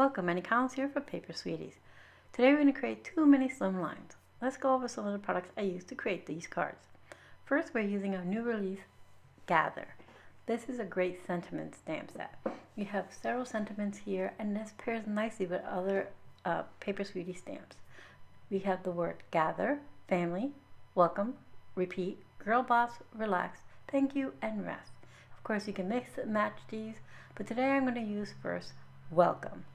Welcome, Many Counts here for Paper Sweeties. Today we're going to create two mini slimlines. Let's go over some of the products I used to create these cards. First, we're using our new release, Gather. This is a great sentiment stamp set. We have several sentiments here, and this pairs nicely with other Paper Sweetie stamps. We have the word gather, family, welcome, repeat, girl boss, relax, thank you, and rest. Of course, you can mix and match these, but today I'm going to use first welcome.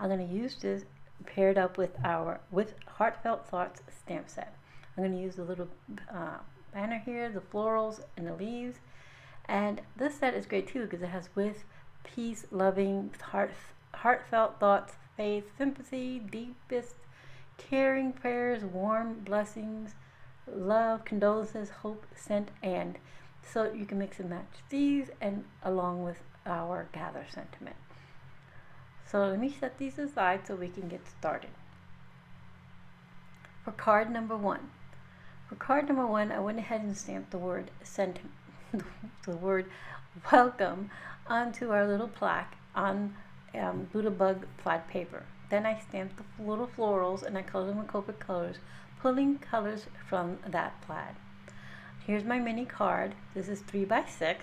I'm going to use this paired up with our Heartfelt Thoughts stamp set. I'm going to use the little banner here, the florals, and the leaves. And this set is great too because it has with peace, loving, heartfelt thoughts, faith, sympathy, deepest, caring prayers, warm blessings, love, condolences, hope, sent, and. So you can mix and match these and along with our gather sentiment. So let me set these aside so we can get started. For card number one. For card number one, I went ahead and stamped the word the word welcome onto our little plaque on Buddha Bug plaid paper. Then I stamped the little florals and I colored them with Copic colors, pulling colors from that plaid. Here's my mini card. This is 3x6.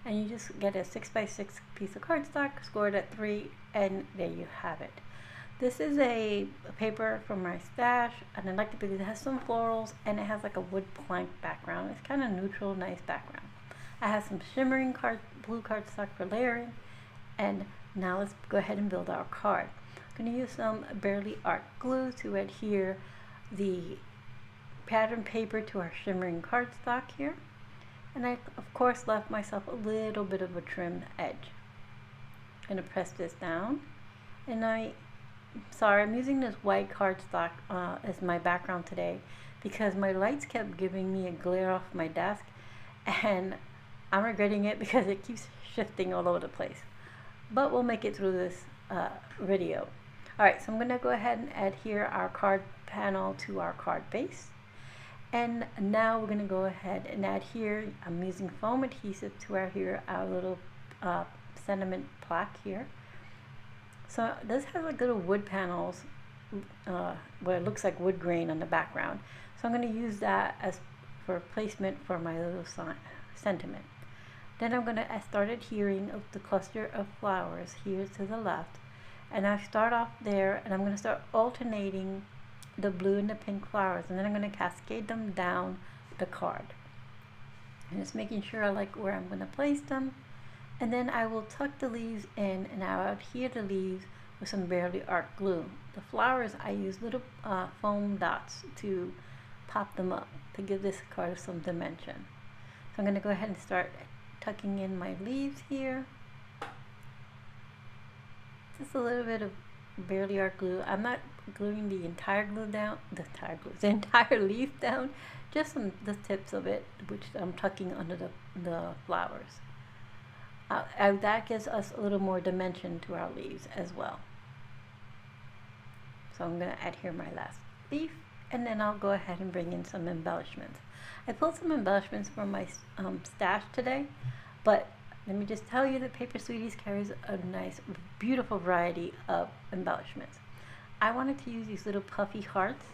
And you just get a 6x6 piece of cardstock, score it at 3, and there you have it. This is a paper from my stash, and I like it because it has some florals and it has like a wood plank background. It's kind of neutral, nice background. I have some shimmering blue cardstock for layering, and now let's go ahead and build our card. I'm going to use some Barely Art glue to adhere the pattern paper to our shimmering cardstock here. And I, of course, left myself a little bit of a trimmed edge. I'm going to press this down. And I'm using this white cardstock as my background today because my lights kept giving me a glare off my desk. And I'm regretting it because it keeps shifting all over the place. But we'll make it through this video. Alright, so I'm going to go ahead and adhere our card panel to our card base. And now we're going to go ahead and adhere. I'm using foam adhesive to adhere our little sentiment plaque here. So this has like little wood panels where it looks like wood grain on the background. So I'm going to use that as for placement for my little sentiment. Then I'm going to start adhering the cluster of flowers here to the left. And I start off there and I'm going to start alternating the blue and the pink flowers, and then I'm going to cascade them down the card. And just making sure I like where I'm going to place them. And then I will tuck the leaves in and I'll adhere the leaves with some Barely Art glue. The flowers, I use little foam dots to pop them up to give this card some dimension. So I'm going to go ahead and start tucking in my leaves here. Just a little bit of Barely Art glue. I'm not gluing the entire the entire leaf down, just the tips of it, which I'm tucking under the flowers. That gives us a little more dimension to our leaves as well. So I'm going to adhere my last leaf, and then I'll go ahead and bring in some embellishments. I pulled some embellishments from my stash today, but let me just tell you that Paper Sweeties carries a nice, beautiful variety of embellishments. I wanted to use these little puffy hearts,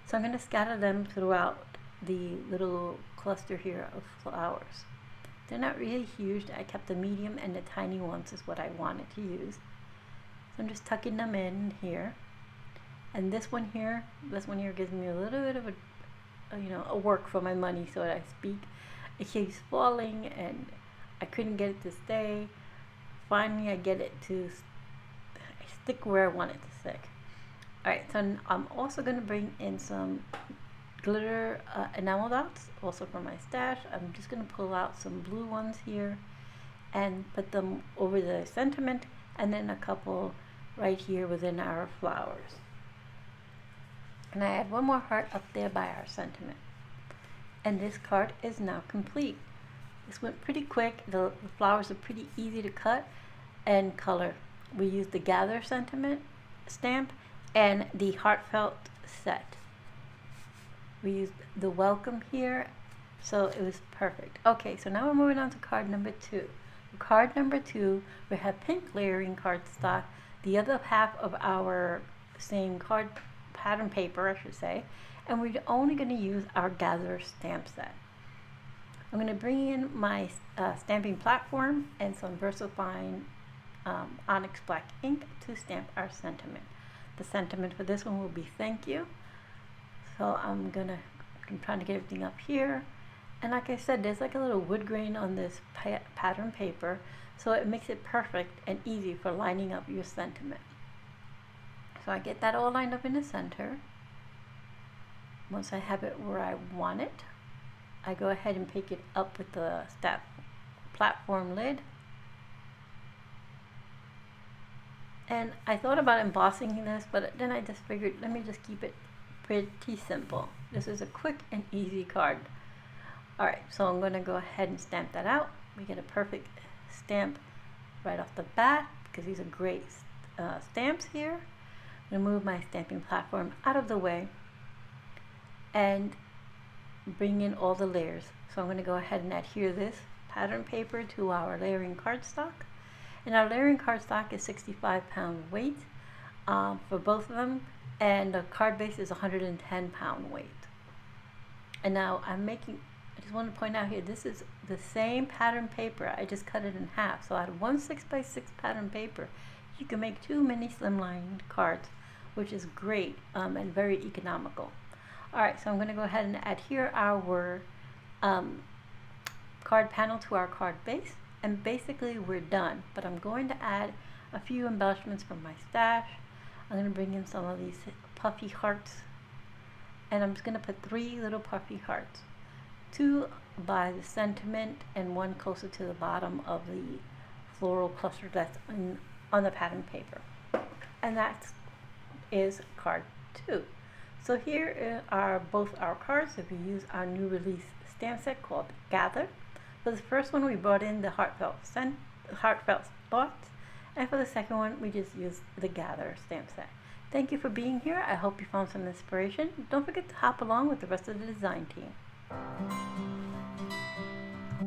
so I'm going to scatter them throughout the little cluster here of flowers. They're not really huge. I kept the medium and the tiny ones is what I wanted to use. So I'm just tucking them in here. And this one here gives me a little bit of a work for my money, so to speak. It keeps falling and I couldn't get it to stay. Finally, I get it to stick where I want it to stick. Alright, so I'm also going to bring in some glitter enamel dots, also from my stash. I'm just going to pull out some blue ones here and put them over the sentiment, and then a couple right here within our flowers. And I add one more heart up there by our sentiment. And this card is now complete. This went pretty quick. The flowers are pretty easy to cut and color. We used the Gather sentiment stamp and the Heartfelt set. We used the welcome here, so it was perfect. Okay, so now we're moving on to card number 2. For card number 2, we have pink layering cardstock the other half of our same card pattern paper, I should say, and we're only going to use our Gather stamp set. I'm going to bring in my stamping platform and some VersaFine Onyx black ink to stamp our sentiment. The sentiment for this one will be thank you. So I'm trying to get everything up here. And like I said, there's like a little wood grain on this pattern paper, so it makes it perfect and easy for lining up your sentiment. So I get that all lined up in the center. Once I have it where I want it, I go ahead and pick it up with the platform lid. And I thought about embossing this, but then I just figured, let me just keep it pretty simple. This is a quick and easy card. Alright, so I'm going to go ahead and stamp that out. We get a perfect stamp right off the bat because these are great stamps here. I'm going to move my stamping platform out of the way and bring in all the layers. So I'm going to go ahead and adhere this pattern paper to our layering cardstock. And our layering cardstock is 65-pound weight for both of them, and the card base is 110-pound weight. And now I just want to point out here, this is the same pattern paper. I just cut it in half. So out of one 6x6 pattern paper, you can make 2 mini slimline cards, which is great and very economical. Alright, so I'm going to go ahead and adhere our card panel to our card base, and basically we're done. But I'm going to add a few embellishments from my stash. I'm going to bring in some of these puffy hearts, and I'm just going to put 3 little puffy hearts, 2 by the sentiment and 1 closer to the bottom of the floral cluster that's on the pattern paper. And that is card 2. So here are both our cards. If we use our new release stamp set called Gather. For the first one, we brought in the Heartfelt thoughts, and for the second one, we just used the Gather stamp set. Thank you for being here. I hope you found some inspiration. Don't forget to hop along with the rest of the design team.